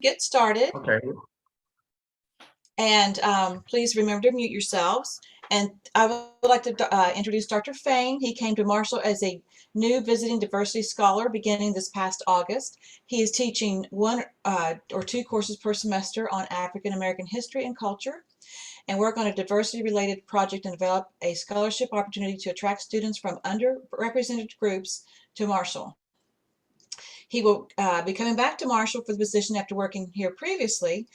get started. Okay. And please remember to mute yourselves. And I would like to introduce Dr. Fain. He came to Marshall as a new visiting diversity scholar beginning this past August. He is teaching one or two courses per semester on African American history and culture, and work on a diversity-related project and develop a scholarship opportunity to attract students from underrepresented groups to Marshall. He will be coming back to Marshall for the position after working here previously.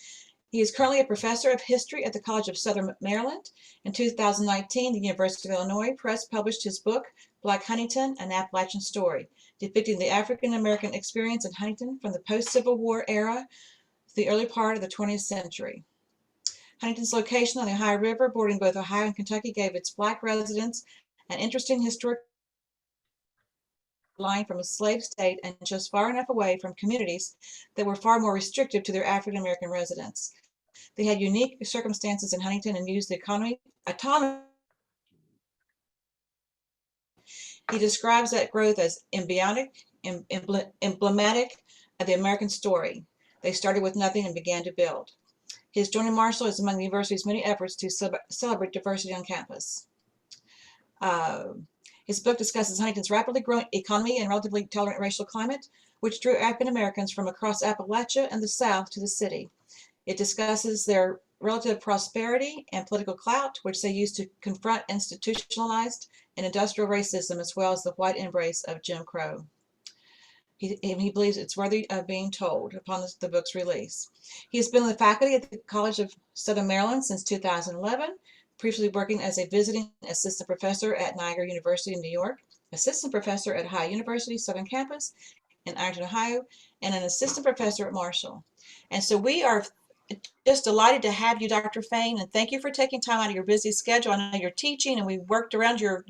He is currently a professor of history at the College of Southern Maryland. In 2019, the University of Illinois Press published his book, Black Huntington, An Appalachian Story, depicting the African American experience in Huntington from the post-Civil War era to the early part of the 20th century. Huntington's location on the Ohio River, bordering both Ohio and Kentucky, gave its Black residents an interesting historic line from a slave state and just far enough away from communities that were far more restrictive to their African American residents. They had unique circumstances in Huntington and used the autonomy. He describes that growth as emblematic of the American story. They started with nothing and began to build. His joining Marshall is among the university's many efforts to celebrate diversity on campus. His book discusses Huntington's rapidly growing economy and relatively tolerant racial climate, which drew African Americans from across Appalachia and the South to the city. It discusses their relative prosperity and political clout, which they used to confront institutionalized and industrial racism, as well as the white embrace of Jim Crow. He believes it's worthy of being told upon the book's release. He has been on the faculty at the College of Southern Maryland since 2011, previously working as a visiting assistant professor at Niagara University in New York, assistant professor at Ohio University Southern Campus in Ironton, Ohio, and an assistant professor at Marshall. And so we are just delighted to have you, Dr. Fain, and thank you for taking time out of your busy schedule. I know you're teaching, and we worked around your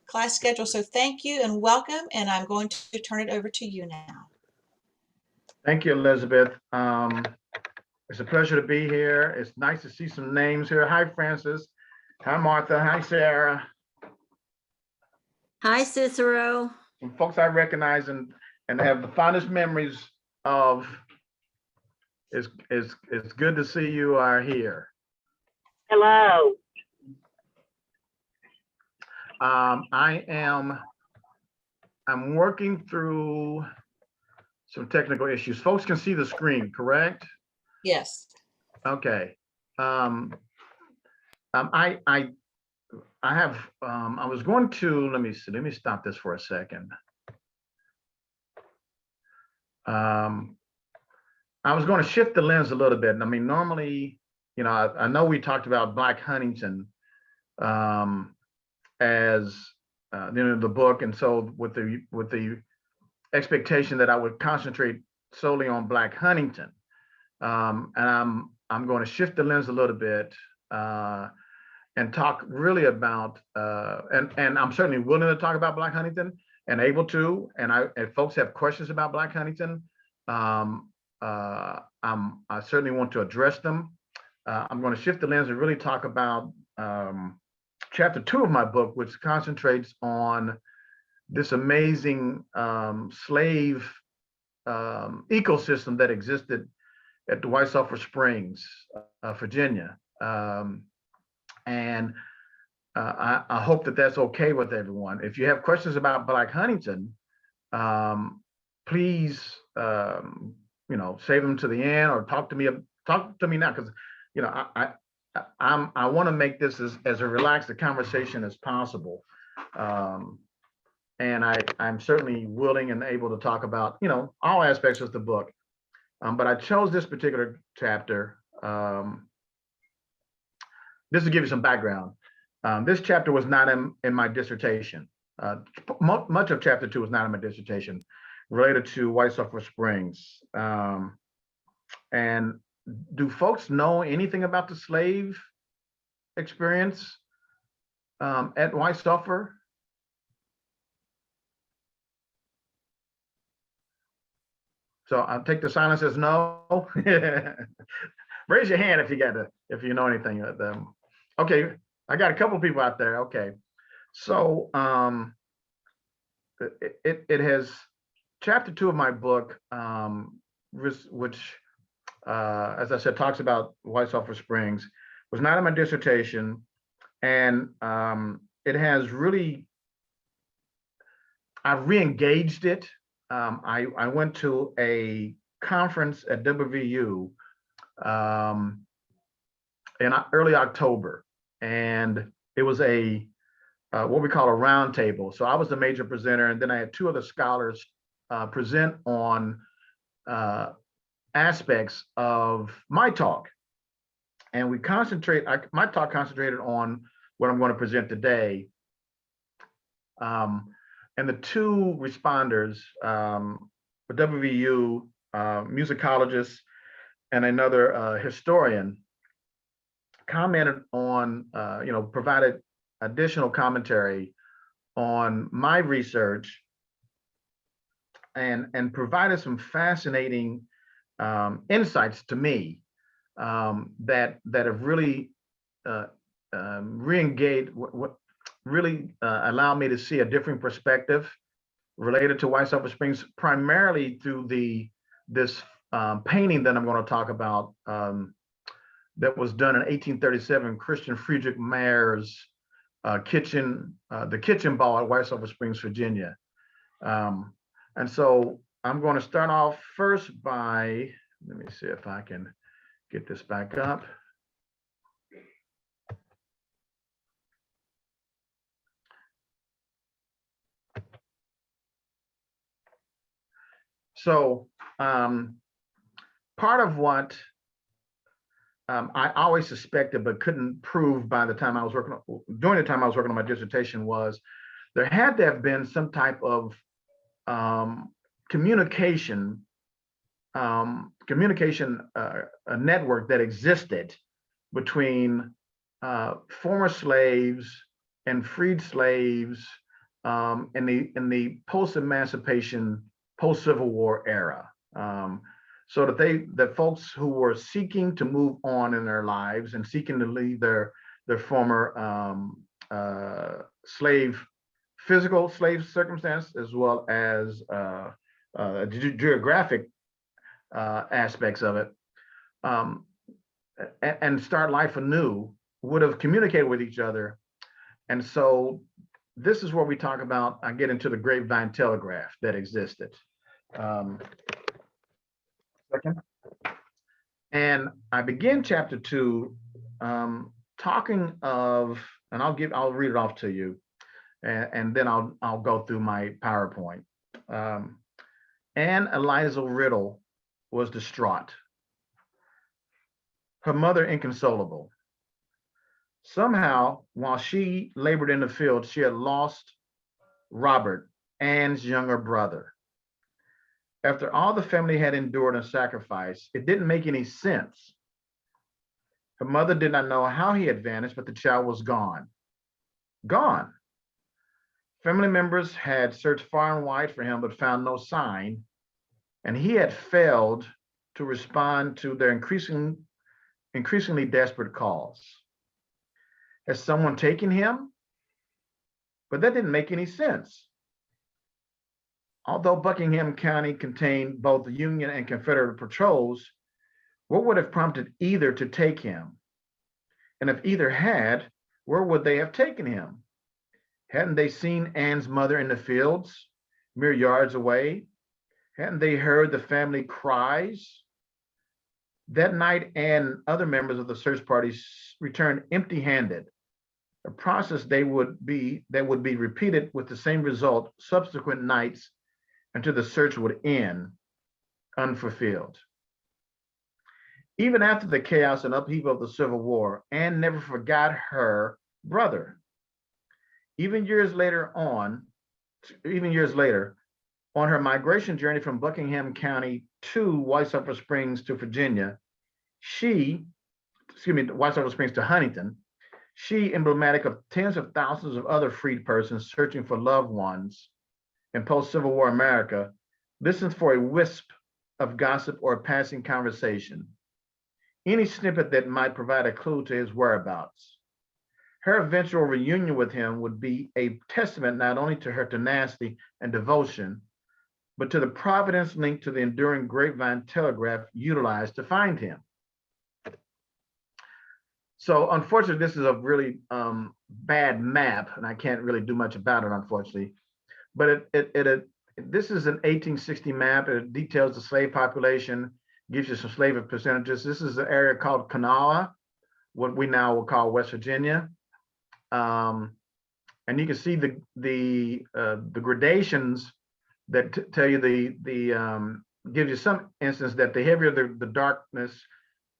class schedule. So thank you and welcome. And I'm going to turn it over to you now. Thank you, Elizabeth. It's a pleasure to be here. It's nice to see some names here. Hi, Francis. Hi, Martha. Hi, Sarah. Hi, Cicero. Some folks I recognize and have the fondest memories of. It's good to see you are here. Hello. I'm working through some technical issues. Folks can see the screen, correct? Yes. Okay. I was going to, let me stop this for a second. I was going to shift the lens a little bit. I mean, normally, you know, I know we talked about Black Huntington as the book, and so with the expectation that I would concentrate solely on Black Huntington, and I'm going to shift the lens a little bit and talk really about and I'm certainly willing to talk about Black Huntington and able to, and if folks have questions about Black Huntington, I certainly want to address them. I'm going to shift the lens and really talk about chapter 2 of my book, which concentrates on this amazing slave ecosystem that existed at the White Sulphur Springs, Virginia. And I hope that that's okay with everyone. If you have questions about Black Huntington, please, save them to the end or talk to me now, because I want to make this as a relaxed a conversation as possible. And I'm certainly willing and able to talk about all aspects of the book. But I chose this particular chapter. Just to give you some background, this chapter was not in my dissertation. Much of chapter 2 was not in my dissertation, related to White Sulphur Springs. And do folks know anything about the slave experience at White Sulphur? So I'll take the silence as no. Raise your hand if you know anything of them. Okay, I got a couple of people out there. Okay, so it has chapter 2 of my book which as I said, talks about White Sulphur Springs, was not in my dissertation, and it has really, I've re-engaged it. I went to a conference at WVU in early October, and it was a what we call a roundtable. So I was the major presenter, and then I had two other scholars present on aspects of my talk. And we my talk concentrated on what I'm going to present today. And the two responders, a WVU musicologist and another historian, commented on, provided additional commentary on my research and provided some fascinating insights to me that have really re-engaged, really allowed me to see a different perspective related to White Sulphur Springs, primarily through this painting that I'm going to talk about that was done in 1837, Christian Friedrich Mayer's the kitchen ball at White Sulphur Springs, Virginia. And so I'm going to start off first by, let me see if I can get this back up. So part of what I always suspected but couldn't prove by the time I was during the time I was working on my dissertation was there had to have been some type of communication network that existed between former slaves and freed slaves in the post-emancipation, post-Civil War era. So that folks who were seeking to move on in their lives and seeking to leave their former physical slave circumstance, as well as geographic aspects of it, and start life anew, would have communicated with each other. And so this is where we talk about, I get into the grapevine telegraph that existed. Second. And I begin chapter 2 talking of, and I'll read it off to you, and then I'll go through my PowerPoint. Anne Eliza Riddle was distraught, her mother inconsolable. Somehow, while she labored in the field, she had lost Robert, Anne's younger brother. After all the family had endured and sacrificed, it didn't make any sense. Her mother did not know how he had vanished, but the child was gone. Gone. Family members had searched far and wide for him, but found no sign, and he had failed to respond to their increasingly desperate calls. Has someone taken him? But that didn't make any sense. Although Buckingham County contained both the Union and Confederate patrols, what would have prompted either to take him? And if either had, where would they have taken him? Hadn't they seen Anne's mother in the fields, mere yards away? Hadn't they heard the family cries? That night, Anne and other members of the search party returned empty-handed, a process that would be repeated with the same result subsequent nights until the search would end unfulfilled. Even after the chaos and upheaval of the Civil War, Anne never forgot her brother. Even years later, on her migration journey from Buckingham County to White Sulphur Springs to Virginia, White Sulphur Springs to Huntington, she, emblematic of tens of thousands of other freed persons searching for loved ones in post-Civil War America, listens for a wisp of gossip or a passing conversation, any snippet that might provide a clue to his whereabouts. Her eventual reunion with him would be a testament not only to her tenacity and devotion, but to the providence linked to the enduring grapevine telegraph utilized to find him. So unfortunately, this is a really bad map, and I can't really do much about it, unfortunately. But this is an 1860 map. It details the slave population, gives you some slave percentages. This is an area called Kanawha, what we now will call West Virginia. And you can see the gradations that tell you gives you some instance that the heavier the darkness,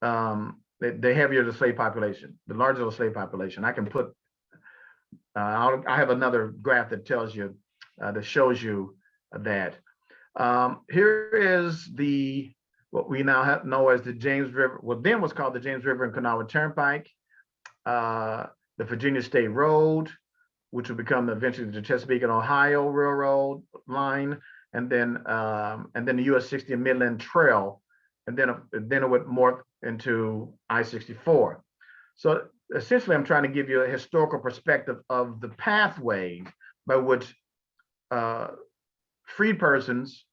the heavier the slave population, the larger the slave population. I can put, I have another graph that tells you, that shows you that. Here is what we now know as the James River, what then was called the James River and Kanawha Turnpike, the Virginia State Road, which would become eventually the Chesapeake and Ohio Railroad line, and then the US 60 and Midland Trail, and then it would morph into I-64. So essentially, I'm trying to give you a historical perspective of the pathway by which freed persons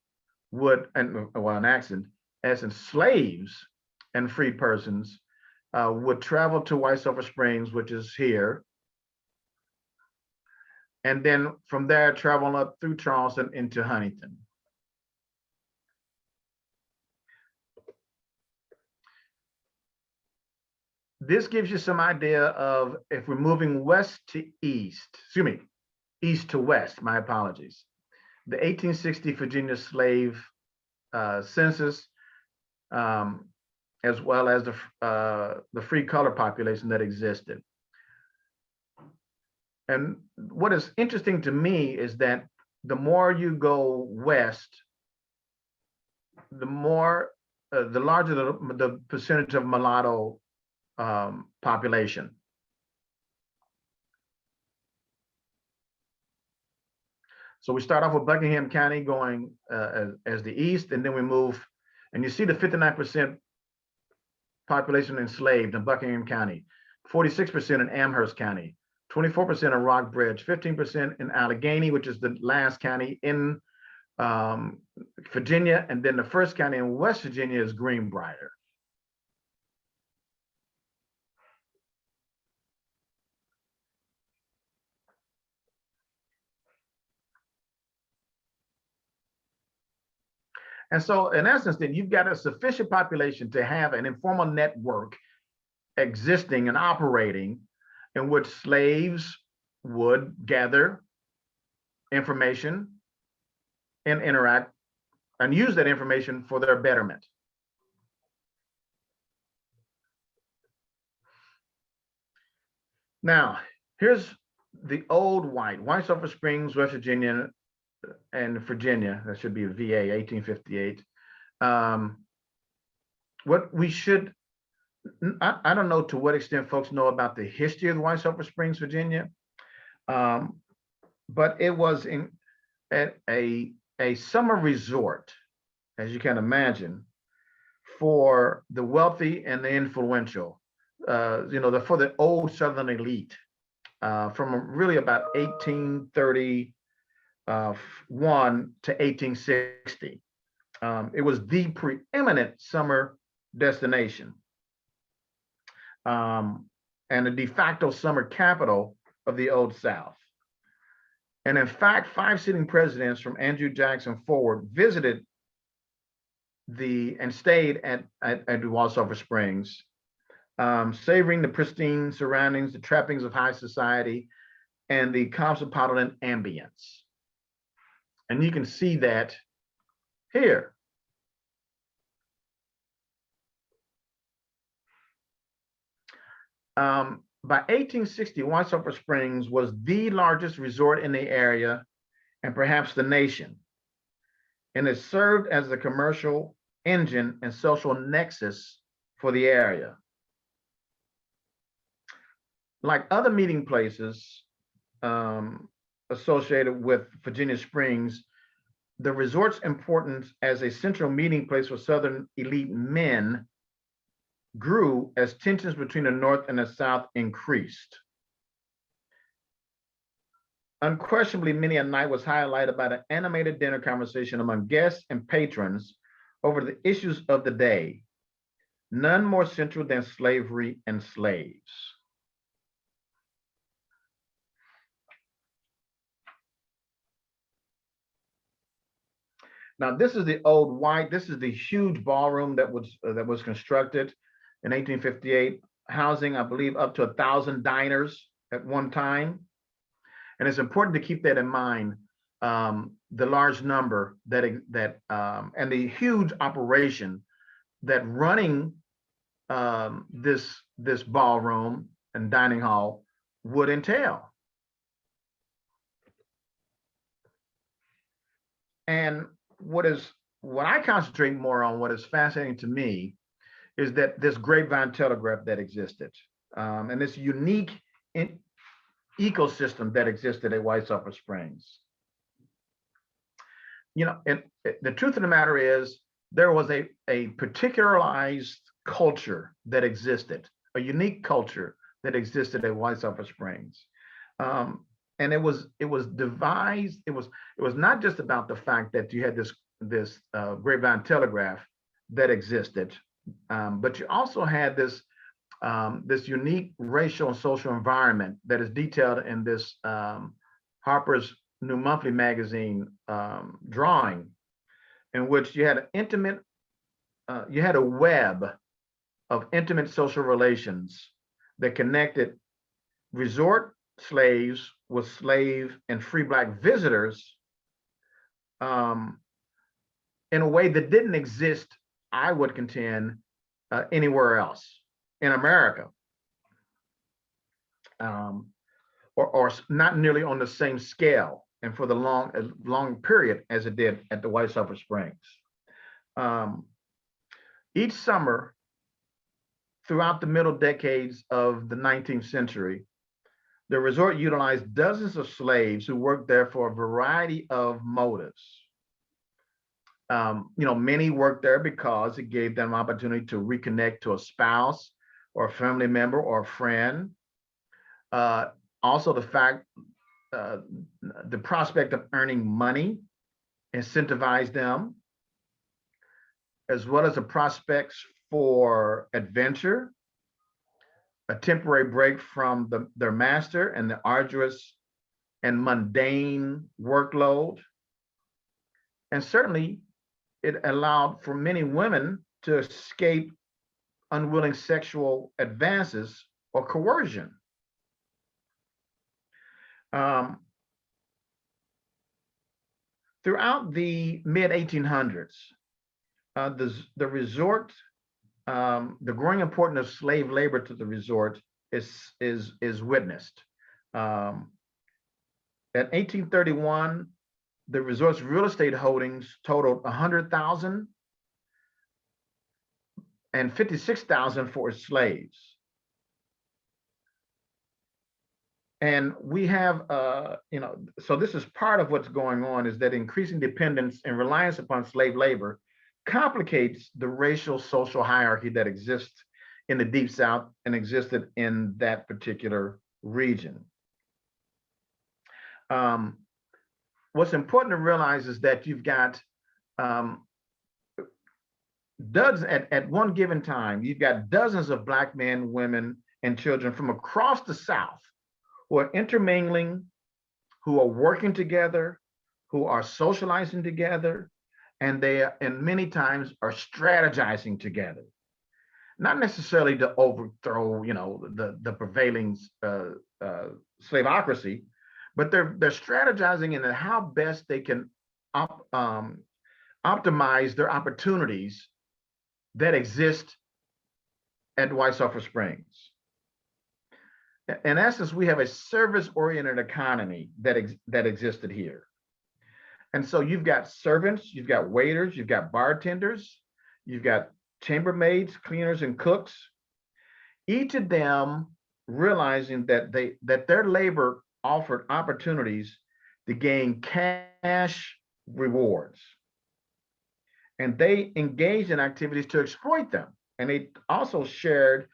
would, as in slaves and freed persons would travel to White Sulphur Springs, which is here, and then from there travel up through Charleston into Huntington. This gives you some idea of if we're moving west to east, east to west, my apologies. The 1860 Virginia slave census, as well as the free color population that existed. And what is interesting to me is that the more you go west, the larger the percentage of mulatto population. So we start off with Buckingham County going as the east, and then we move, and you see the 59% population enslaved in Buckingham County, 46% in Amherst County, 24% in Rockbridge, 15% in Allegheny, which is the last county in Virginia, and then the first county in West Virginia is Greenbrier. And so in essence, then you've got a sufficient population to have an informal network existing and operating in which slaves would gather information and interact and use that information for their betterment. Now, here's the old White Sulphur Springs, West Virginia, and Virginia. That should be a VA, 1858. What we should, I don't know to what extent folks know about the history of the White Sulphur Springs, Virginia, but it was at a summer resort, as you can imagine, for the wealthy and the influential, for the old Southern elite, from really about 1831 to 1860. It was the preeminent summer destination, and a de facto summer capital of the Old South. And in fact, 5 sitting presidents from Andrew Jackson forward visited and stayed at White Sulphur Springs, savoring the pristine surroundings, the trappings of high society, and the cosmopolitan ambience. And you can see that here. By 1860, White Sulphur Springs was the largest resort in the area and perhaps the nation. And it served as the commercial engine and social nexus for the area. Like other meeting places associated with Virginia Springs, the resort's importance as a central meeting place for Southern elite men grew as tensions between the North and the South increased. Unquestionably, many a night was highlighted by the animated dinner conversation among guests and patrons over the issues of the day, none more central than slavery and slaves. Now, this is the old white, this is the huge ballroom that was constructed in 1858, housing, I believe, up to 1,000 diners at one time. And it's important to keep that in mind, the large number and the huge operation that running this ballroom and dining hall would entail. And what I concentrate more on, what is fascinating to me, is that this grapevine telegraph that existed, and this unique ecosystem that existed at White Sulphur Springs. You know, and the truth of the matter is, there was a particularized culture that existed, a unique culture that existed at White Sulphur Springs. And it was devised. It was not just about the fact that you had this grapevine telegraph that existed, but you also had this unique racial and social environment that is detailed in this Harper's New Monthly magazine drawing, in which you had an intimate, you had a web of intimate social relations that connected resort slaves with slave and free Black visitors in a way that didn't exist, I would contend, anywhere else in America, or not nearly on the same scale and for the long period as it did at the White Sulphur Springs. Each summer, throughout the middle decades of the 19th century, the resort utilized dozens of slaves who worked there for a variety of motives. You know, many worked there because it gave them opportunity to reconnect to a spouse or a family member or a friend. Also, the prospect of earning money incentivized them, as well as the prospects for adventure, a temporary break from their master and the arduous and mundane workload. And certainly, it allowed for many women to escape unwilling sexual advances or coercion. Throughout the mid-1800s, the resort, the growing importance of slave labor to the resort is witnessed. At 1831, the resort's real estate holdings totaled 100,000 and 56,000 for its slaves. And we have, you know, so this is part of what's going on, is that increasing dependence and reliance upon slave labor complicates the racial social hierarchy that exists in the Deep South and existed in that particular region. What's important to realize is that you've got dozens, at one given time, you've got dozens of Black men, women, and children from across the South who are intermingling, who are working together, who are socializing together, and many times are strategizing together. Not necessarily to overthrow, you know, the prevailing slaveocracy, but they're strategizing in how best they can optimize their opportunities that exist at White Sulphur Springs. In essence, we have a service-oriented economy that existed here. And so you've got servants, you've got waiters, you've got bartenders, you've got chambermaids, cleaners, and cooks, each of them realizing that their labor offered opportunities to gain cash rewards. And they engaged in activities to exploit them. And they also shared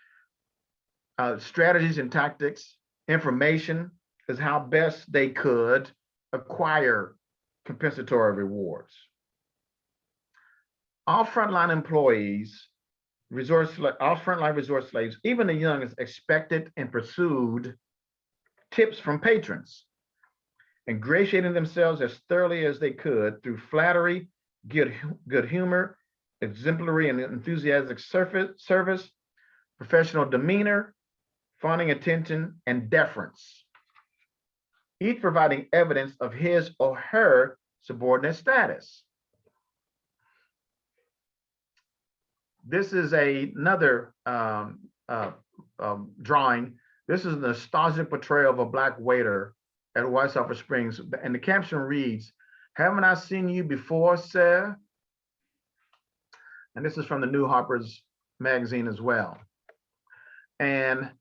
strategies and tactics, information, is how best they could acquire compensatory rewards. All frontline employees, all frontline resort slaves, even the youngest, expected and pursued tips from patrons, ingratiating themselves as thoroughly as they could through flattery, good humor, exemplary and enthusiastic service, professional demeanor, fawning attention, and deference, each providing evidence of his or her subordinate status. This is another drawing. This is a nostalgic portrayal of a black waiter at White Sulphur Springs, and the caption reads, "Haven't I seen you before, sir?" And this is from the New Harper's magazine as well. And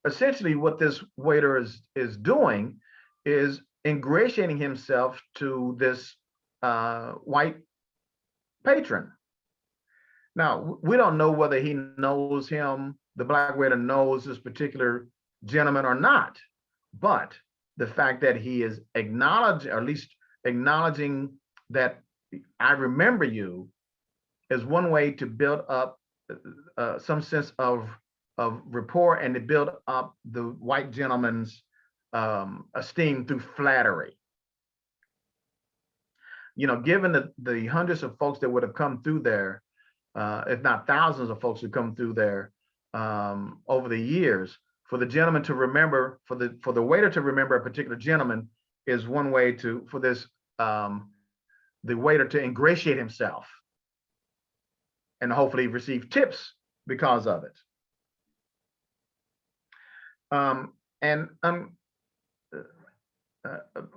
essentially what this waiter is doing is ingratiating himself to this white patron. Now, we don't know whether he knows him, the black waiter knows this particular gentleman or not, but the fact that he is acknowledging, or at least acknowledging that I remember you, is one way to build up some sense of rapport and to build up the white gentleman's esteem through flattery. You know, given the hundreds of folks that would have come through there, if not thousands of folks who come through there over the years, for the gentleman to remember, for the waiter to remember a particular gentleman is one way to, for this, the waiter to ingratiate himself and hopefully receive tips because of it.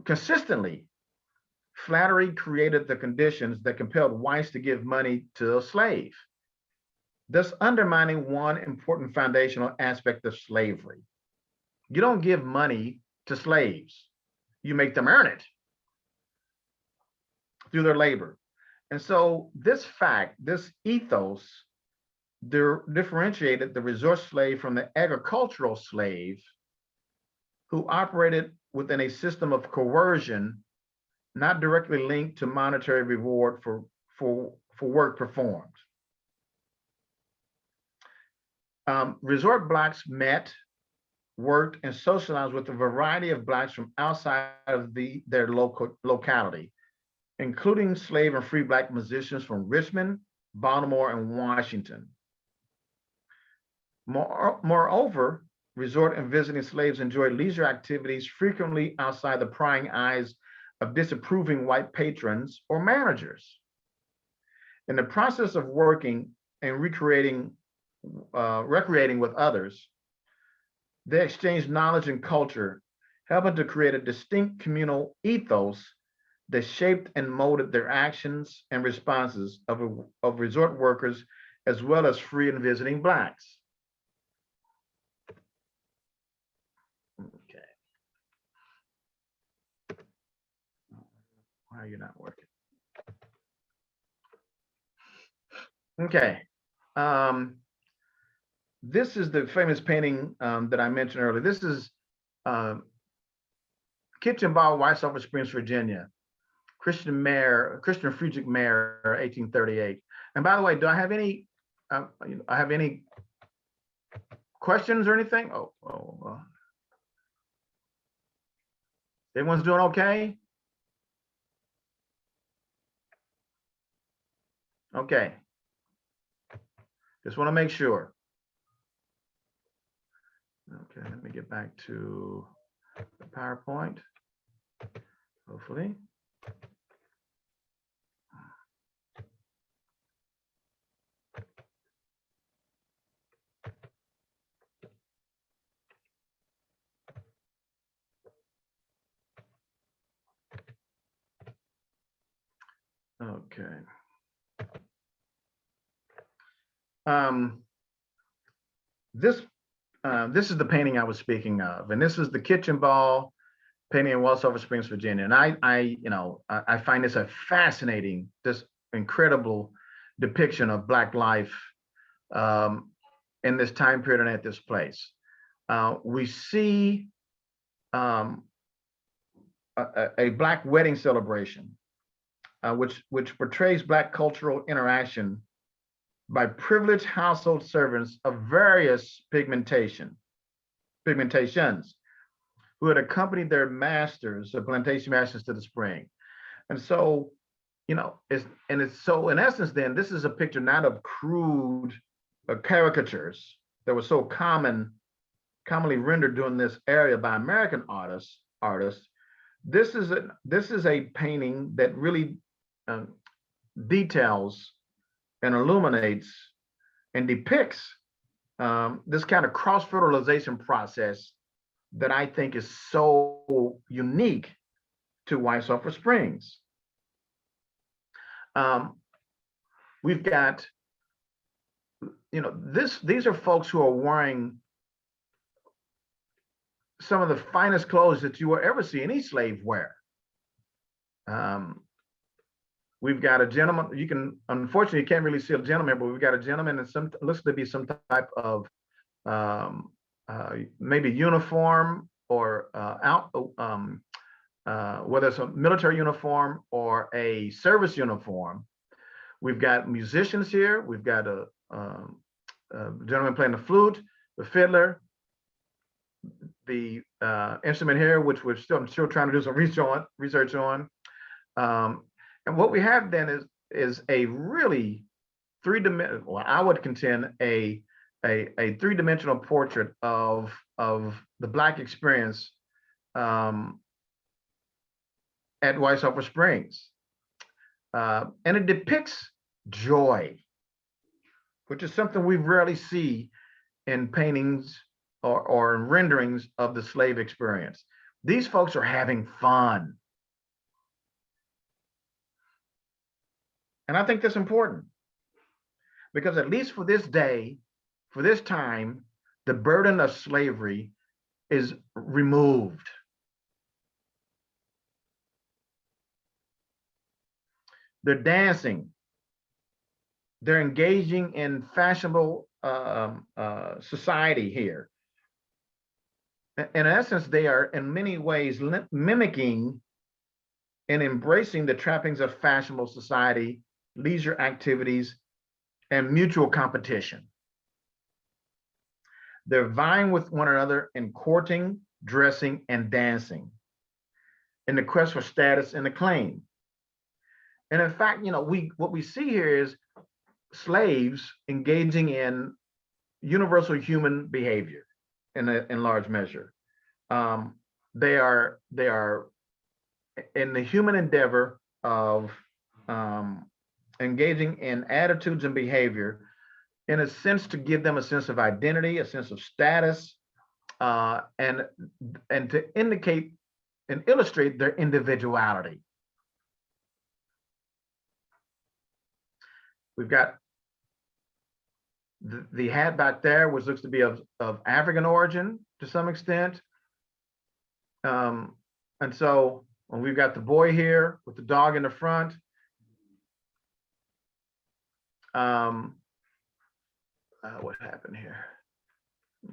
Consistently, flattery created the conditions that compelled whites to give money to a slave, thus undermining one important foundational aspect of slavery. You don't give money to slaves, you make them earn it through their labor. And so this fact, this ethos, differentiated the resort slave from the agricultural slave, who operated within a system of coercion not directly linked to monetary reward for work performed. Resort blacks met, worked, and socialized with a variety of blacks from outside of their locality, including slave and free black musicians from Richmond, Baltimore, and Washington. Moreover, resort and visiting slaves enjoyed leisure activities frequently outside the prying eyes of disapproving white patrons or managers. In the process of working and recreating with others, they exchanged knowledge and culture, helping to create a distinct communal ethos that shaped and molded their actions and responses of resort workers, as well as free and visiting blacks. Okay. Why are you not working? Okay. This is the famous painting that I mentioned earlier. This is Kitchen Ball, White Sulphur Springs, Virginia. Christian Friedrich Mayer, 1838. And by the way, do I have any questions or anything? Everyone's doing okay? Okay. Just want to make sure. Okay, let me get back to the PowerPoint, hopefully. Okay. This is the painting I was speaking of, and this is the Kitchen Ball painting in White Sulphur Springs, Virginia. And I find this a fascinating, this incredible depiction of Black life in this time period and at this place. We see um, a Black wedding celebration, which portrays Black cultural interaction by privileged household servants of various pigmentations, who had accompanied their masters, the plantation masters, to the spring. And so, so in essence, then this is a picture not of crude caricatures that were so commonly rendered during this area by American artists. This is a painting that really details and illuminates and depicts this kind of cross-fertilization process that I think is so unique to White Sulphur Springs. We've got, these are folks who are wearing some of the finest clothes that you will ever see any slave wear. We've got a gentleman, unfortunately, you can't really see a gentleman, but we've got a gentleman in looks to be some type of maybe uniform or whether it's a military uniform or a service uniform. We've got musicians here. We've got a gentleman playing the flute, the fiddler, the instrument here, which I'm still trying to do some research on. And what we have then is a really three-dimensional, well, I would contend a three-dimensional portrait of the Black experience at White Sulphur Springs. And it depicts joy, which is something we rarely see in paintings or in renderings of the slave experience. These folks are having fun. And I think that's important, because at least for this day, for this time, the burden of slavery is removed. They're dancing. They're engaging in fashionable society here. In essence, they are in many ways mimicking and embracing the trappings of fashionable society, leisure activities, and mutual competition. They're vying with one another in courting, dressing, and dancing in the quest for status and acclaim. And in fact, what we see here is slaves engaging in universal human behavior in large measure. They are in the human endeavor of engaging in attitudes and behavior, in a sense to give them a sense of identity, a sense of status, and to indicate and illustrate their individuality. We've got the hat back there, which looks to be of African origin to some extent. And so when we've got the boy here with the dog in the front, what happened here?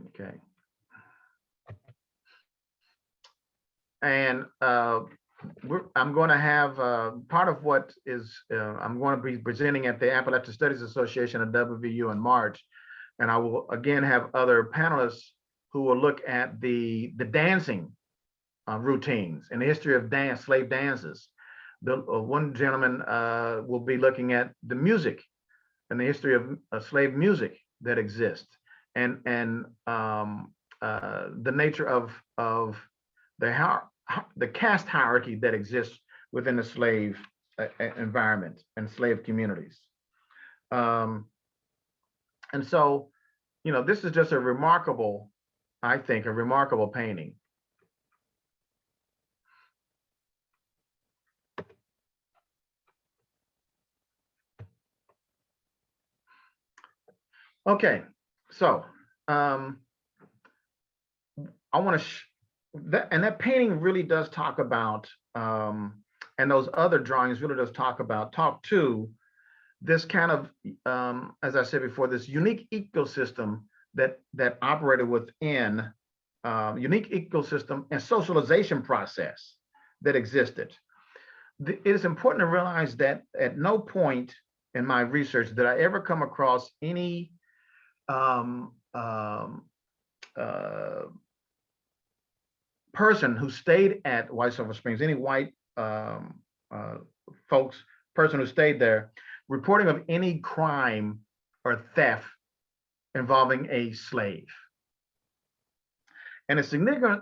Okay. And I'm going to have part of what is I'm going to be presenting at the Appalachian Studies Association at WVU in March, and I will again have other panelists who will look at the dancing routines and the history of slave dances. One gentleman will be looking at the music and the history of slave music that exists, and the nature of the caste hierarchy that exists within the slave environment and slave communities. And so, this is just a remarkable, I think, a remarkable painting. Okay, so I want to that painting really does talk about, and those other drawings really does talk to this kind of, as I said before, this unique ecosystem that operated within unique ecosystem and socialization process that existed. It is important to realize that at no point in my research did I ever come across any um, um, uh, person who stayed at White Sulphur Springs, any white uh, folks, person who stayed there, reporting of any crime or theft involving a slave. And the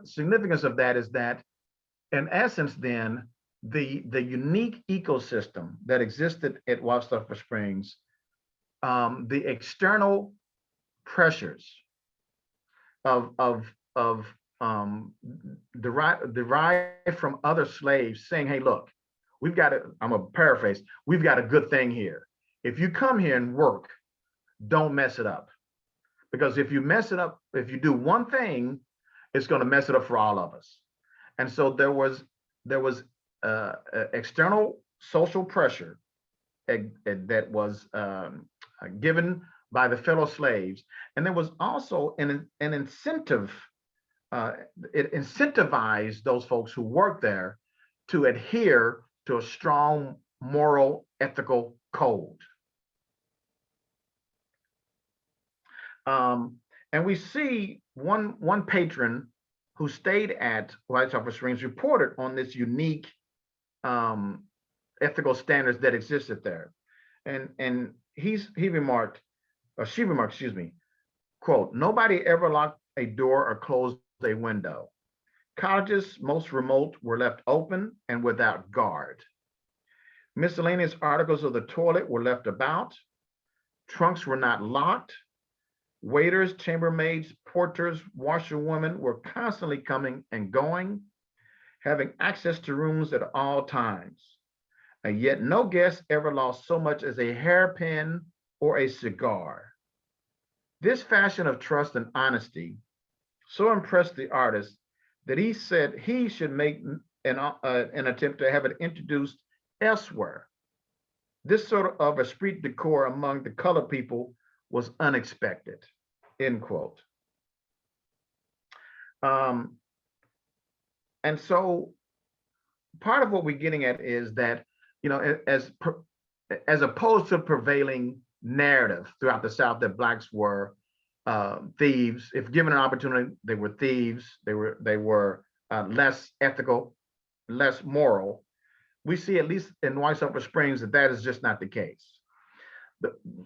significance of that is that, in essence, then the unique ecosystem that existed at White Sulphur Springs, the external pressures of derived from other slaves saying, hey, look, we've got it. I'm gonna paraphrase. We've got a good thing here. If you come here and work, don't mess it up. Because if you mess it up, if you do one thing, it's going to mess it up for all of us. And so there was external social pressure that was given by the fellow slaves, and there was also an incentive. It incentivized those folks who worked there to adhere to a strong moral, ethical code. And we see one patron who stayed at White Sulphur Springs reported on this unique ethical standards that existed there. And he remarked, or she remarked, excuse me, quote, nobody ever locked a door or closed a window. Cottages, most remote, were left open and without guard. Miscellaneous articles of the toilet were left about. Trunks were not locked. Waiters, chambermaids, porters, washerwomen were constantly coming and going, having access to rooms at all times. And yet no guest ever lost so much as a hairpin or a cigar. This fashion of trust and honesty so impressed the artist that he said he should make an attempt to have it introduced elsewhere. This sort of esprit de corps among the colored people was unexpected, end quote. And so part of what we're getting at is that, you know, as opposed to prevailing narrative throughout the South that Blacks were thieves, if given an opportunity, they were thieves, they were less ethical, less moral. We see, at least in White Sulphur Springs, that is just not the case.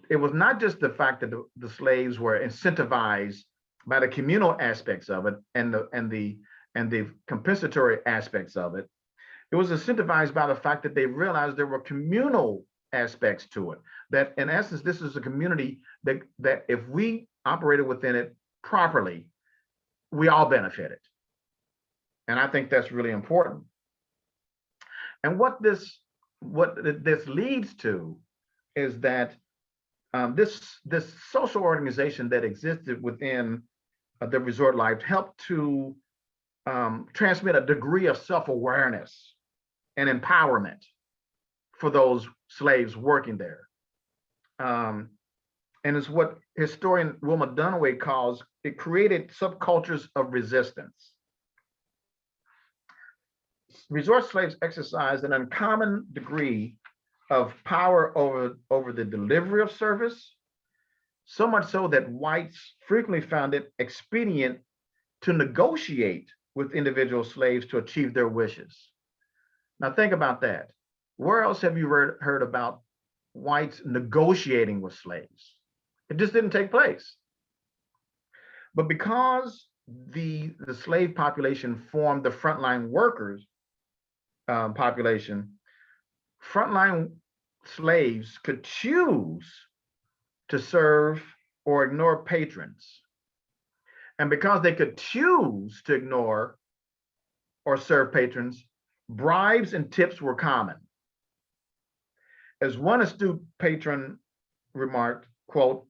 It was not just the fact that the slaves were incentivized by the communal aspects of it and the compensatory aspects of it. It was incentivized by the fact that they realized there were communal aspects to it. That in essence, this is a community that if we operated within it properly, we all benefited. And I think that's really important. And what this leads to is that this social organization that existed within the resort life helped to transmit a degree of self-awareness and empowerment for those slaves working there. And it's what historian Wilma Dunaway calls, it created subcultures of resistance. Resort slaves exercised an uncommon degree of power over the delivery of service, so much so that whites frequently found it expedient to negotiate with individual slaves to achieve their wishes. Now think about that. Where else have you heard about whites negotiating with slaves? It just didn't take place. But because the slave population formed the frontline workers population, frontline slaves could choose to serve or ignore patrons. And because they could choose to ignore or serve patrons, bribes and tips were common. As one astute patron remarked, quote,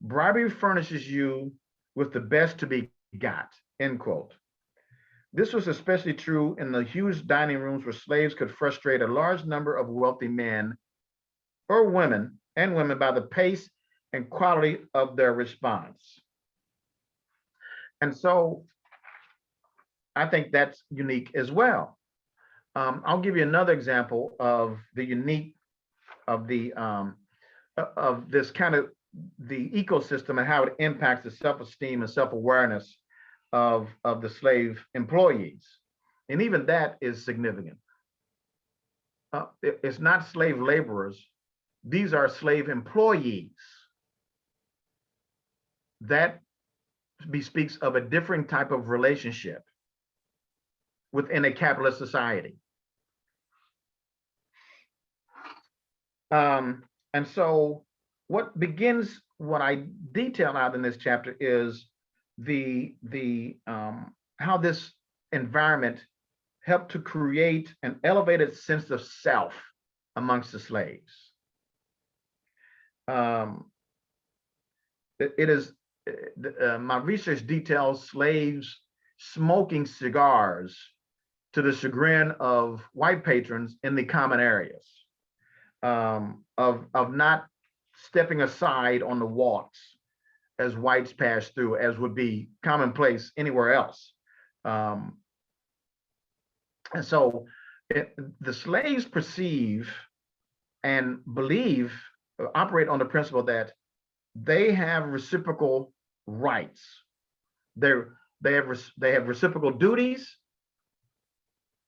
bribery furnishes you with the best to be got, end quote. This was especially true in the huge dining rooms where slaves could frustrate a large number of wealthy men or women by the pace and quality of their response. And so I think that's unique as well. I'll give you another example of the unique of the of this kind of the ecosystem and how it impacts the self-esteem and self-awareness of the slave employees. And even that is significant. It's not slave laborers. These are slave employees. That bespeaks of a different type of relationship within a capitalist society. And so what I detail out in this chapter is how this environment helped to create an elevated sense of self amongst the slaves. My research details slaves smoking cigars to the chagrin of white patrons in the common areas, of not stepping aside on the walks as whites pass through, as would be commonplace anywhere else. And so the slaves perceive and believe, operate on the principle that they have reciprocal rights. They have reciprocal duties.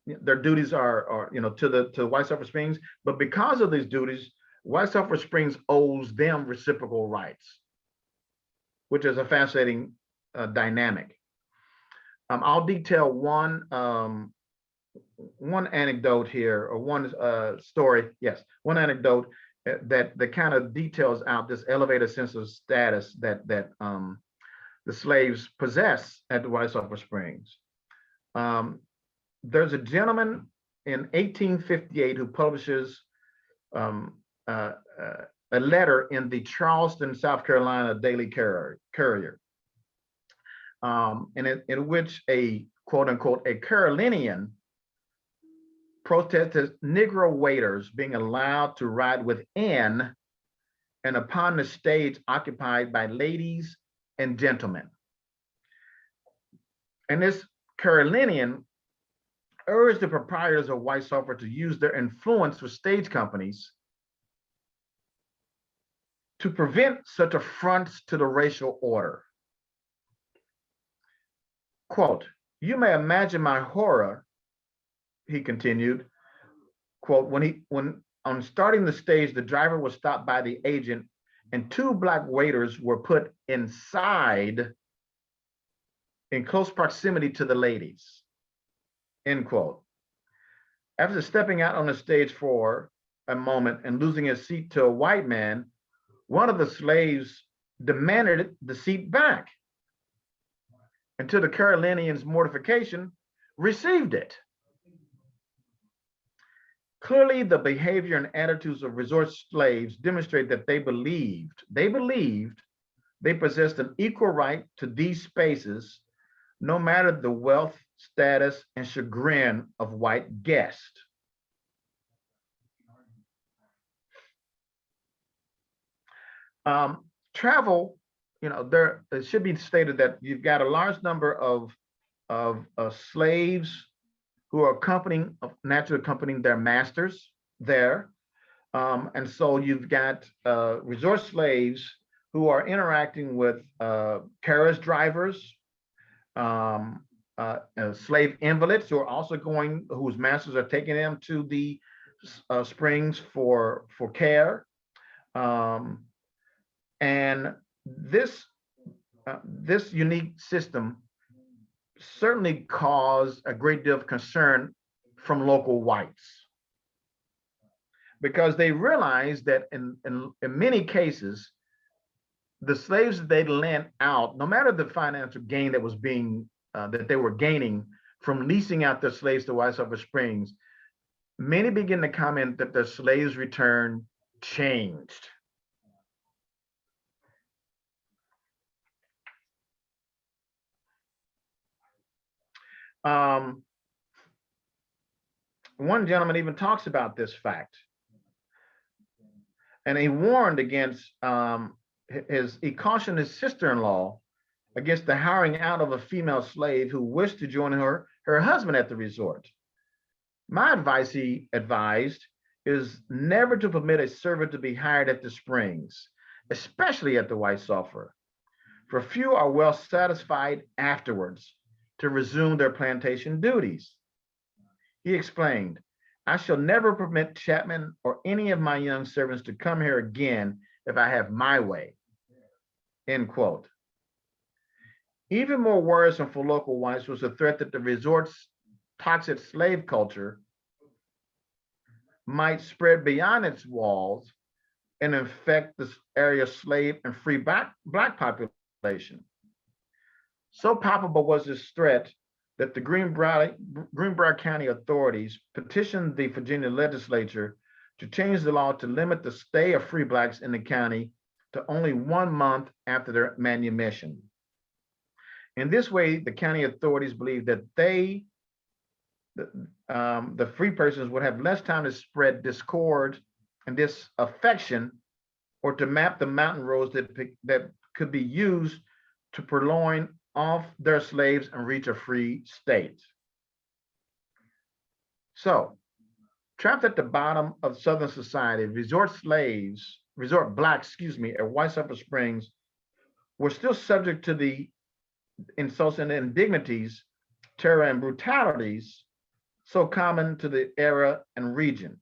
Their duties are to the White Sulphur Springs, but because of these duties, White Sulphur Springs owes them reciprocal rights, which is a fascinating dynamic. I'll detail one anecdote here, or one story. Yes, one anecdote that kind of details out this elevated sense of status that the slaves possess at the White Sulphur Springs. There's a gentleman in 1858 who publishes a letter in the Charleston, South Carolina Daily Courier, in which a quote unquote a Carolinian protested Negro waiters being allowed to ride within and upon the stage occupied by ladies and gentlemen. And this Carolinian urged the proprietors of White Sulphur to use their influence with stage companies to prevent such affronts to the racial order. Quote, "You may imagine my horror," he continued, quote, when on starting the stage, the driver was stopped by the agent and two black waiters were put inside in close proximity to the ladies, end quote. After stepping out on the stage for a moment and losing his seat to a white man, one of the slaves demanded the seat back, and to the Carolinian's mortification, received it. Clearly, the behavior and attitudes of resort slaves demonstrate that they believed they possessed an equal right to these spaces, no matter the wealth, status, and chagrin of white guests. Travel, there it should be stated that you've got a large number of slaves who are naturally accompanying their masters there. And so you've got resort slaves who are interacting with carriage drivers, slave invalids who are also whose masters are taking them to the springs for care. And this unique system certainly caused a great deal of concern from local whites, because they realized that in many cases, the slaves that they lent out, no matter the financial gain that was that they were gaining from leasing out their slaves to White Sulphur Springs, many begin to comment that their slaves' return changed. One gentleman even talks about this fact, and he warned against he cautioned his sister-in-law against the hiring out of a female slave who wished to join her her husband at the resort. My advice, he advised, is never to permit a servant to be hired at the springs, especially at the White Sulphur, for few are well satisfied afterwards to resume their plantation duties. He explained, I shall never permit Chapman or any of my young servants to come here again if I have my way, end quote. Even more worrisome for local whites was the threat that the resort's toxic slave culture might spread beyond its walls and infect this area's slave and free black population. So palpable was this threat that the Greenbrier County authorities petitioned the Virginia legislature to change the law to limit the stay of free blacks in the county to only 1 month after their manumission. In this way, the county authorities believed that the free persons would have less time to spread discord and disaffection, or to map the mountain roads that could be used to purloin off their slaves and reach a free state. So, trapped at the bottom of Southern society, resort blacks, at White Sulphur Springs were still subject to the insults and indignities, terror and brutalities so common to the era and region.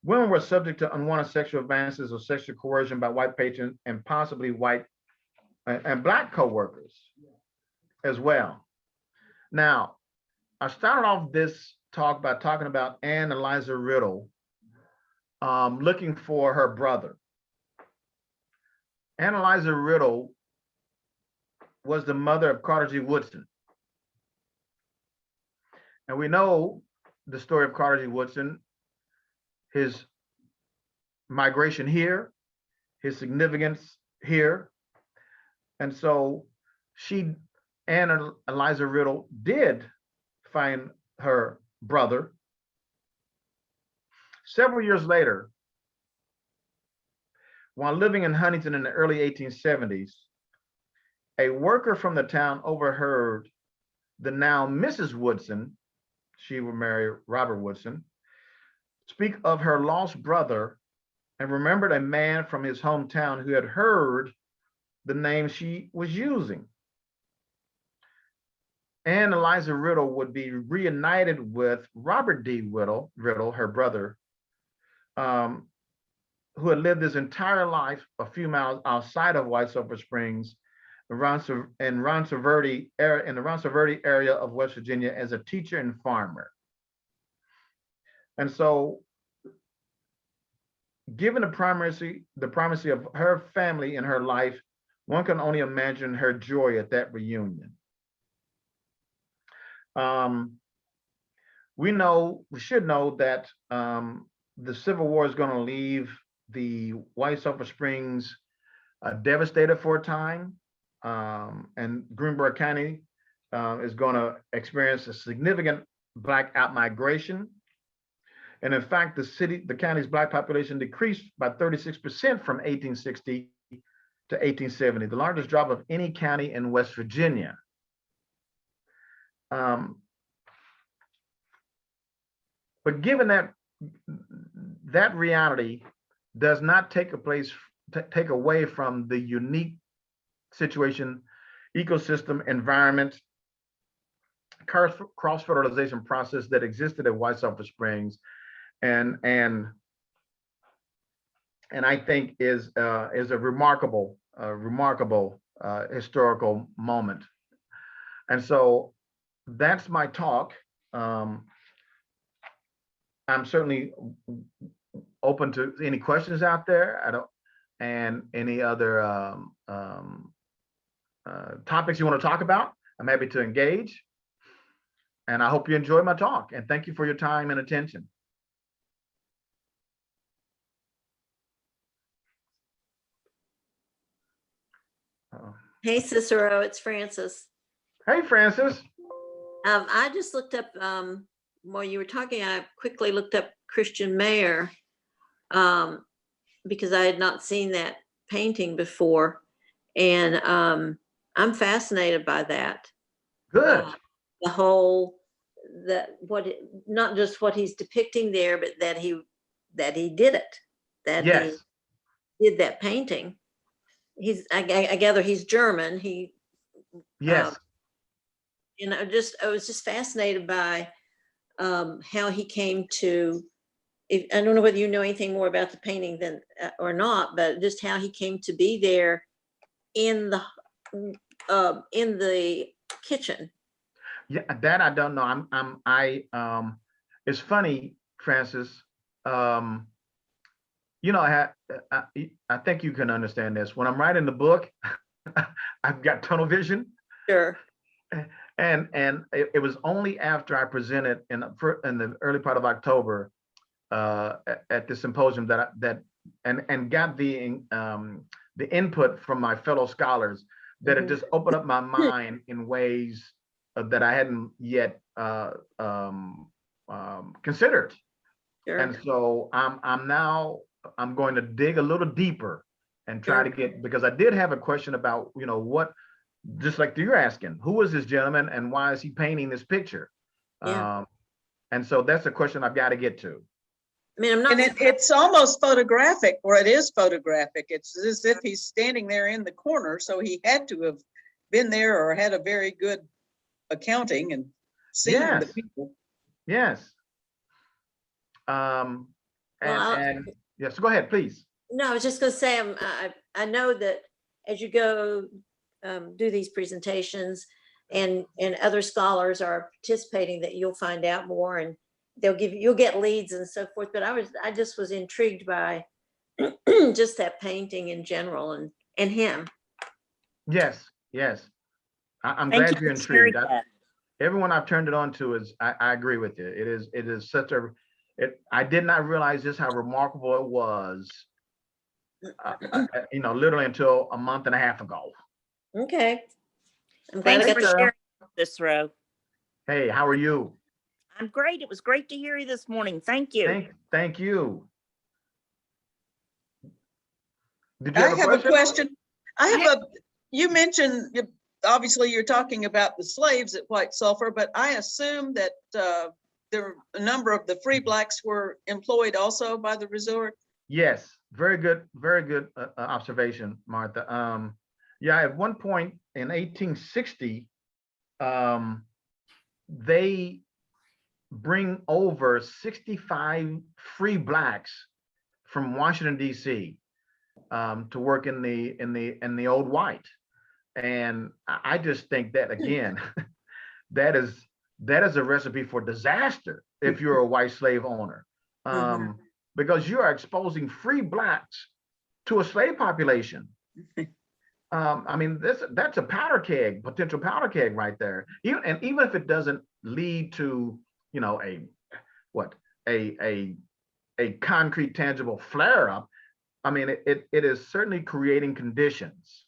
Women were subject to unwanted sexual advances or sexual coercion by white patrons and possibly white and black co-workers as well. Now, I started off this talk by talking about Anne Eliza Riddle looking for her brother. Anne Eliza Riddle was the mother of Carter G. Woodson. And we know the story of Carter G. Woodson, his migration here, his significance here. And so Anne Eliza Riddle did find her brother. Several years later, while living in Huntington in the early 1870s, a worker from the town overheard the now Mrs. Woodson, she would marry Robert Woodson, speak of her lost brother and remembered a man from his hometown who had heard the name she was using. Anne Eliza Riddle would be reunited with Robert D. Riddle, her brother, who had lived his entire life a few miles outside of White Sulphur Springs in the Ronceverte area of West Virginia as a teacher and farmer. And so, given the primacy of her family in her life, one can only imagine her joy at that reunion. We should know that the Civil War is going to leave the White Sulphur Springs devastated for a time, and Greenbrier County is going to experience a significant black outmigration. And in fact, the county's black population decreased by 36% from 1860 to 1870, the largest drop of any county in West Virginia. But given that reality does not take away from the unique situation, ecosystem, environment, cross-fertilization process that existed at White Sulphur Springs, and I think is a remarkable historical moment. And so that's my talk. I'm certainly open to any questions out there. And any other topics you want to talk about. I'm happy to engage. And I hope you enjoy my talk. And thank you for your time and attention. Hey, Cicero, it's Frances. Hey, Frances. I just looked up, while you were talking, I quickly looked up Christian Mayer because I had not seen that painting before. And I'm fascinated by that. Good. the whole, not just what he's depicting there, but that he did it, that he Yes, did that painting. I gather he's German. yes. And I was just fascinated by how he came to, I don't know whether you know anything more about the painting than or not, but just how he came to be there in the kitchen. Yeah, that I don't know. It's funny, Francis. Um, I think you can understand this. When I'm writing the book, I've got tunnel vision. Sure. And it was only after I presented in the early part of October at the symposium and got the input from my fellow scholars that it just opened up my mind in ways that I hadn't yet considered. Sure. And so I'm going to dig a little deeper and try to get, because I did have a question about, what, just like you're asking, who is this gentleman and why is he painting this picture? Yeah. And so that's a question I've got to get to. I mean, I'm not. And it's almost photographic, or it is photographic. It's as if he's standing there in the corner. So he had to have been there or had a very good accounting and seen the Yes. people. Yes. Yes, go ahead, please. No, I was just going to say, I know that as you go do these presentations and other scholars are participating, that you'll find out more and you'll get leads and so forth. But I just was intrigued by just that painting in general and him. Yes, yes. I'm Thank glad you you're for sharing intrigued. that. Everyone I've turned it on to I agree with you. It is such I did not realize just how remarkable it was, literally until a month and a half ago. Okay. I'm glad I Thanks got for to. sharing this, Ro. Hey, how are you? I'm great. It was great to hear you this morning. Thank you. Thank you. Did you have I have a question? question. You mentioned, obviously you're talking about the slaves at White Sulphur, but I assume that there a number of the free blacks were employed also by the resort. Yes, very good observation, Martha. Yeah, at one point in 1860, they bring over 65 free blacks from Washington, D.C. To work in the old white. And I just think that, again, that is a recipe for disaster if you're a white slave owner, because you are exposing free blacks to a slave population. I mean, that's a powder keg, potential powder keg right there. And even if it doesn't lead to, a concrete, tangible flare up, I mean, it is certainly creating conditions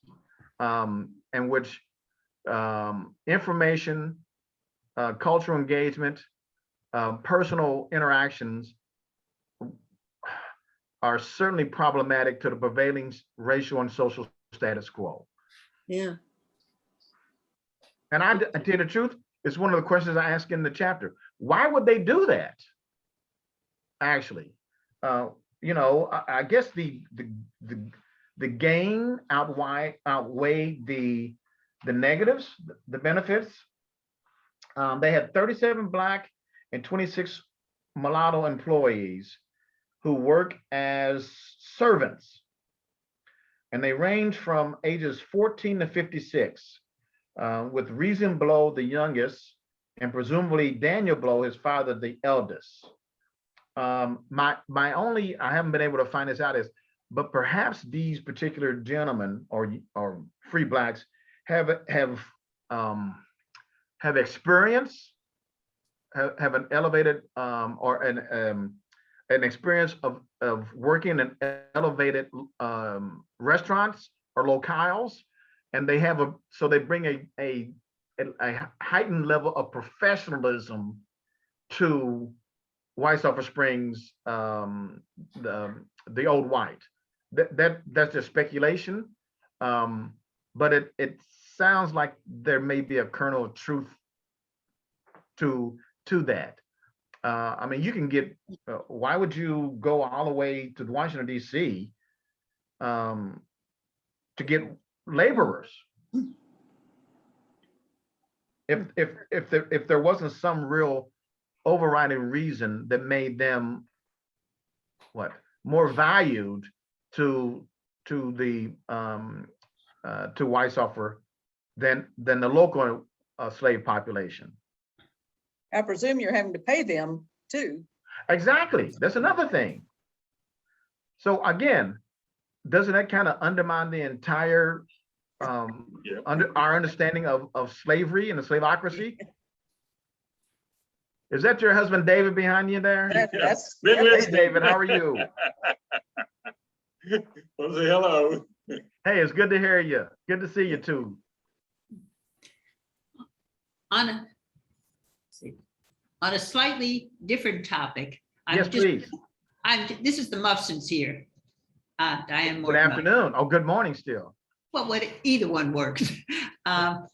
in which information, cultural engagement, personal interactions are certainly problematic to the prevailing racial and social status quo. Yeah. And I tell you the truth, it's one of the questions I ask in the chapter. Why would they do that? Actually, I guess the gain outweigh the negatives, the benefits. They had 37 Black and 26 mulatto employees who work as servants, and they range from ages 14 to 56, with Reason Blow the youngest, and presumably Daniel Blow, his father, the eldest. My only, I haven't been able to find this out, is, but perhaps these particular gentlemen or free blacks have experience, have an elevated or an experience of working in elevated restaurants or locales, and they have so they bring a heightened level of professionalism to White Sulphur Springs, the old white. That's just speculation, but it sounds like there may be a kernel of truth to that. I mean, you can get, why would you go all the way to Washington, D.C. To get laborers? If there wasn't some real overriding reason that made them more valued to Weishofer than the local slave population. I presume you're having to pay them too. Exactly. That's another thing. So again, doesn't that kind of undermine the entire our understanding of slavery and the slaveocracy? Is that your husband David behind you there? That's, Been Hey listening. David, how are you? Well, say hello. Hey, it's good to hear you. Good to see you too. On a slightly different topic. Yes, please. This is the Muffsons here. Diane Good Morgan. afternoon. Oh, good morning still. Well, either one works. On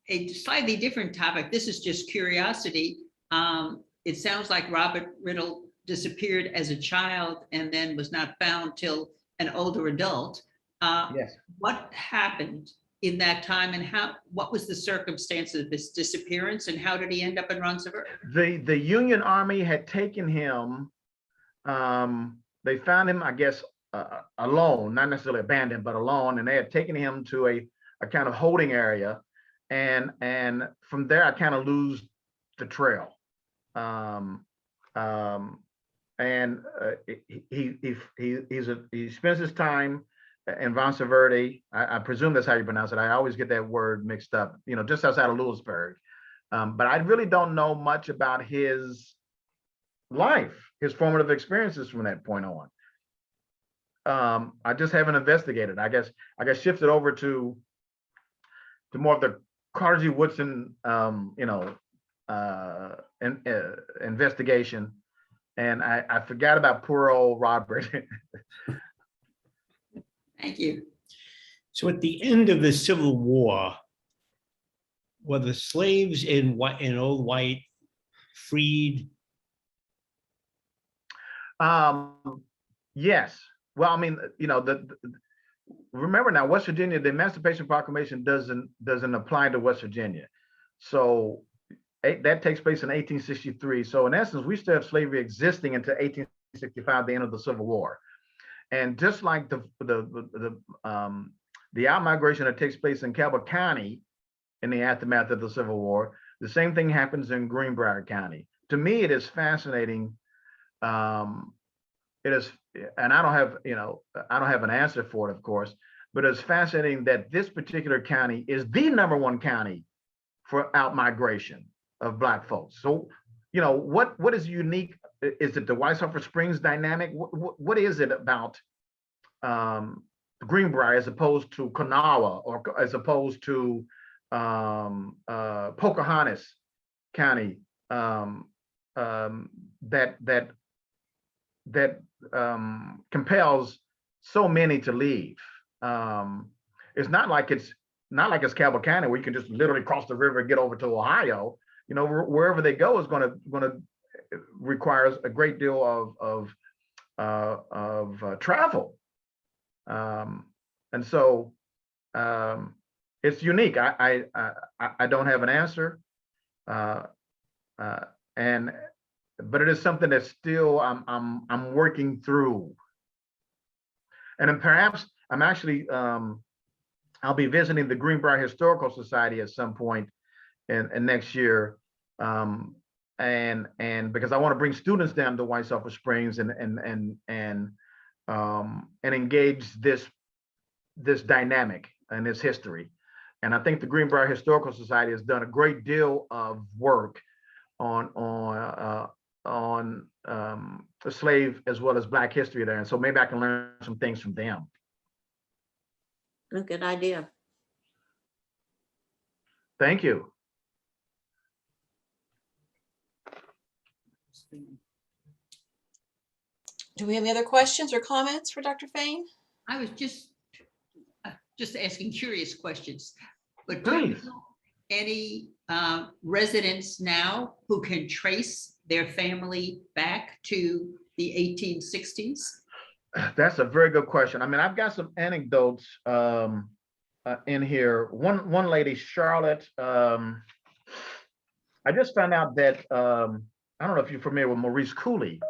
a slightly different topic, this is just curiosity. It sounds like Robert Riddle disappeared as a child and then was not found till an older adult. Yes. What happened in that time, and what was the circumstances of his disappearance, and how did he end up in Ronceverte? The Union Army had taken him. They found him, I guess, alone, not necessarily abandoned, but alone, and they had taken him to a kind of holding area, and from there I kind of lose the trail. He spends his time in Ronceverte. I presume that's how you pronounce it. I always get that word mixed up, just outside of Lewisburg. But I really don't know much about his life, his formative experiences from that point on. I just haven't investigated. I guess shifted over to more of the Carter G. Woodson, investigation, and I forgot about poor old Robert. Thank you. So at the end of the Civil War, were the slaves in Old White freed? Yes. Well, I mean, remember now, West Virginia, the Emancipation Proclamation doesn't apply to West Virginia. So that takes place in 1863. So in essence, we still have slavery existing until 1865, the end of the Civil War. And just like the out-migration that takes place in Cabot County in the aftermath of the Civil War, the same thing happens in Greenbrier County. To me, it is fascinating. It is, and I don't have an answer for it, of course, but it's fascinating that this particular county is the #1 county for out-migration of Black folks. So, what is unique? Is it the Weishofer Springs dynamic? What is it about Greenbrier as opposed to Kanawha, or as opposed to Pocahontas County that compels so many to leave? It's not like it's Cabot County where you can just literally cross the river and get over to Ohio. Wherever they go is going to requires a great deal of travel, and so it's unique. I don't have an answer, but it is something that still I'm working through, and then perhaps I'm actually I'll be visiting the Greenbrier Historical Society at some point in next year. And because I want to bring students down to Weishofer Springs and engage this dynamic and this history. And I think the Greenbrier Historical Society has done a great deal of work on the slave as well as Black history there. And so maybe I can learn some things from them. A good idea. Thank you. Do we have any other questions or comments for Dr. Fain? I was just asking curious questions, but do you Please. know any residents now who can trace their family back to the 1860s? That's a very good question. I mean, I've got some anecdotes in here. One lady, Charlotte, I just found out that I don't know if you're familiar with Maurice Cooley.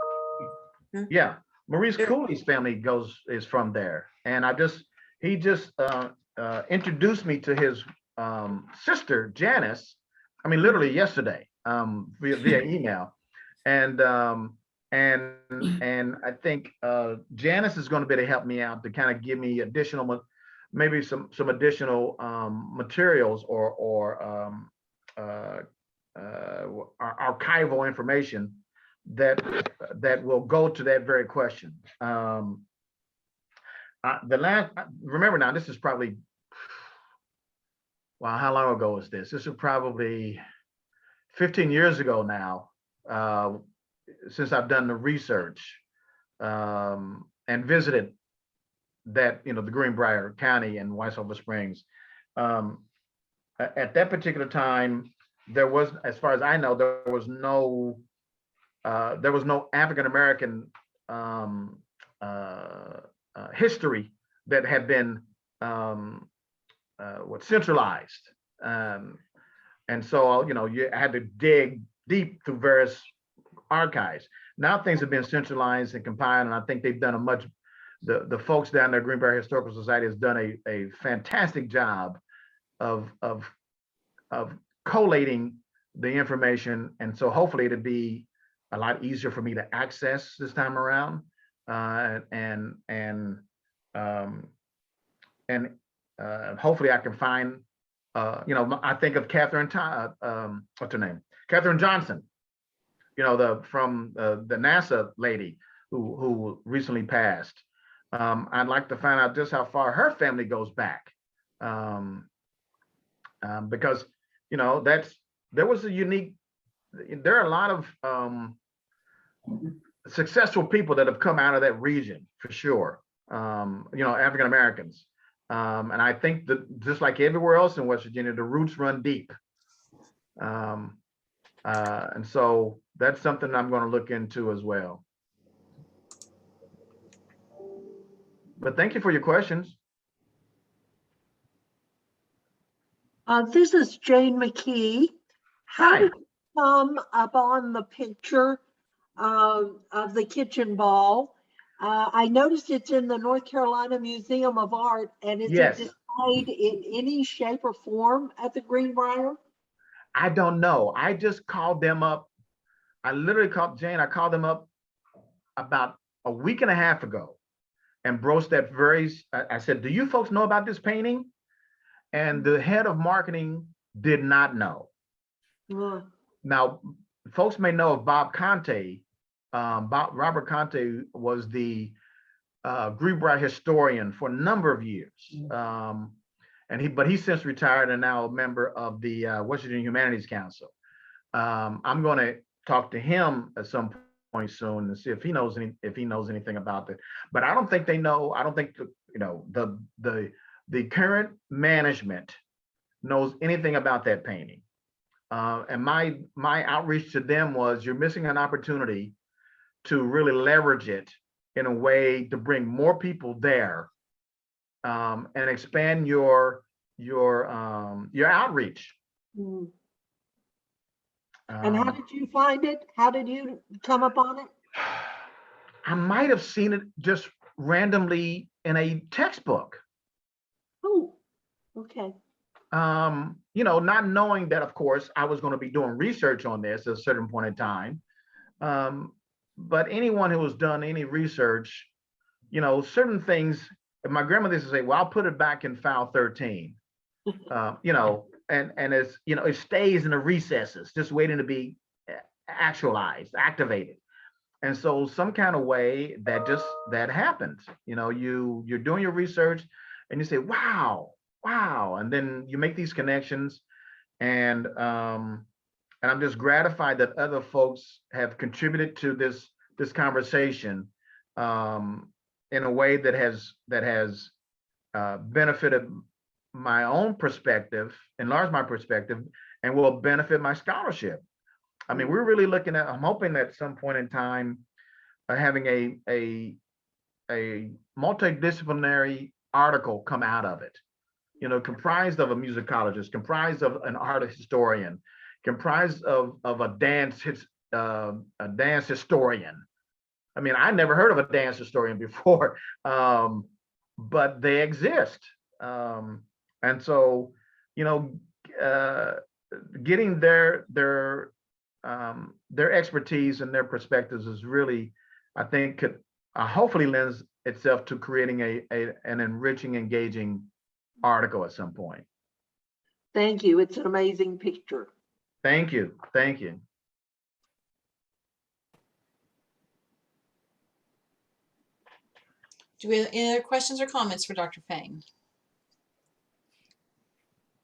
Mhm. Yeah, Maurice Sure. Cooley's family is from there, and he just introduced me to his sister Janice. I mean, literally yesterday, via email, and and I think Janice is going to be able to help me out to kind of give me additional, maybe some additional materials or archival information that will go to that very question. Remember now, this is probably, wow, how long ago is this? This is probably 15 years ago now, since I've done the research and visited that, the Greenbrier County and White Sulphur Springs. At that particular time, there was, as far as I know, there was no African American history that had been centralized, and so you had to dig deep through various archives. Now things have been centralized and compiled, and I think they've done the folks down there, Greenbrier Historical Society, has done a fantastic job of collating the information, and so hopefully it'll be a lot easier for me to access this time around, and hopefully I can find, I think of Catherine, what's her name? Catherine Johnson, from the NASA lady who recently passed. I'd like to find out just how far her family goes back, because there was a unique. There are a lot of successful people that have come out of that region for sure. African Americans, and I think that just like everywhere else in West Virginia, the roots run deep. And so that's something I'm going to look into as well. But thank you for your questions. This is Jane McKee. How Hi. did you come upon the picture of the kitchen ball? I noticed it's in the North Carolina Museum of Art, and is Yes. it displayed in any shape or form at the Greenbrier? I don't know. I just called them up. I literally called Jane. I called them up about a week and a half ago and broached that I said, do you folks know about this painting? And the head of marketing did not know. Now, folks may know of Bob Conte. Robert Conte was the Greenbrier historian for a number of years. But he's since retired and now a member of the West Virginia Humanities Council. I'm going to talk to him at some point soon and see if he knows anything about it. But I don't think they know. I don't think the current management knows anything about that painting. And my outreach to them was, you're missing an opportunity to really leverage it in a way to bring more people there, and expand your outreach. And how did you find it? How did you come upon it? I might have seen it just randomly in a textbook. Oh, okay. Not knowing that, of course, I was going to be doing research on this at a certain point in time. But anyone who has done any research, certain things, my grandmother used to say, well, I'll put it back in file 13, and it's, it stays in the recesses, just waiting to be actualized, activated. And so some kind of way that happens, you're doing your research and you say, wow. And then you make these connections, and I'm just gratified that other folks have contributed to this conversation in a way that has benefited my own perspective, enlarged my perspective, and will benefit my scholarship. I mean, we're really looking at, I'm hoping at some point in time, having a multidisciplinary article come out of it, you know, comprised of a musicologist, comprised of an art historian, comprised of a dance historian. I mean, I never heard of a dance historian before, but they exist. And so, you know, getting their expertise and their perspectives is really, I think, could hopefully lends itself to creating an enriching, engaging article at some point. Thank you. It's an amazing picture. Thank you. Thank you. Do we have any other questions or comments for Dr. Fain?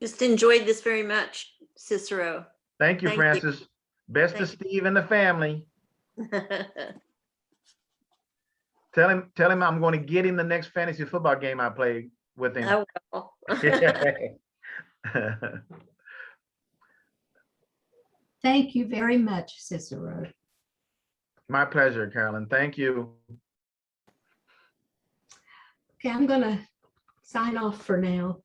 Just enjoyed this very much, Cicero. Thank you, Thank you. Francis. Best to Thank you. Steve and the family. Tell him I'm going to get him the next fantasy football game I play with him. I will. Thank you very much, Cicero. My pleasure, Carolyn. Thank you. Okay, I'm gonna sign off for now.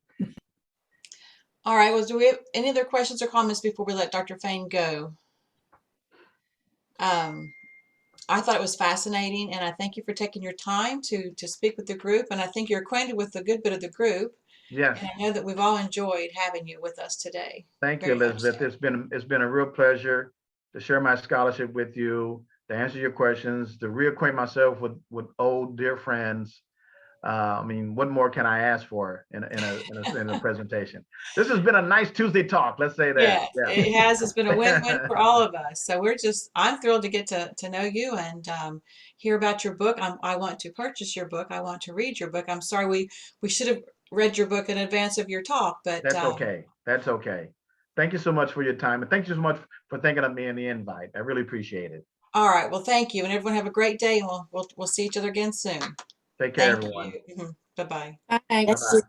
All right, well, do we have any other questions or comments before we let Dr. Fain go? I thought it was fascinating, and I thank you for taking your time to speak with the group, and I think you're acquainted with a good bit of the group. Yes. And I know that we've all enjoyed having you with us today. Thank you, Very much Elizabeth. so. It's been a real pleasure to share my scholarship with you, to answer your questions, to reacquaint myself with old dear friends. I mean, what more can I ask for in a presentation? This has been a nice Tuesday talk. Let's say that. Yes, Yeah. it has. It's been a win-win for all of us. So I'm thrilled to get to know you and hear about your book. I want to purchase your book. I want to read your book. I'm sorry we should have read your book in advance of your talk, but That's okay. That's okay. Thank you so much for your time, and thank you so much for thinking of me in the invite. I really appreciate it. all right. Well, thank you, and everyone have a great day, and we'll see each other again soon. Take care, Thank everyone. you. Bye-bye. Bye-bye.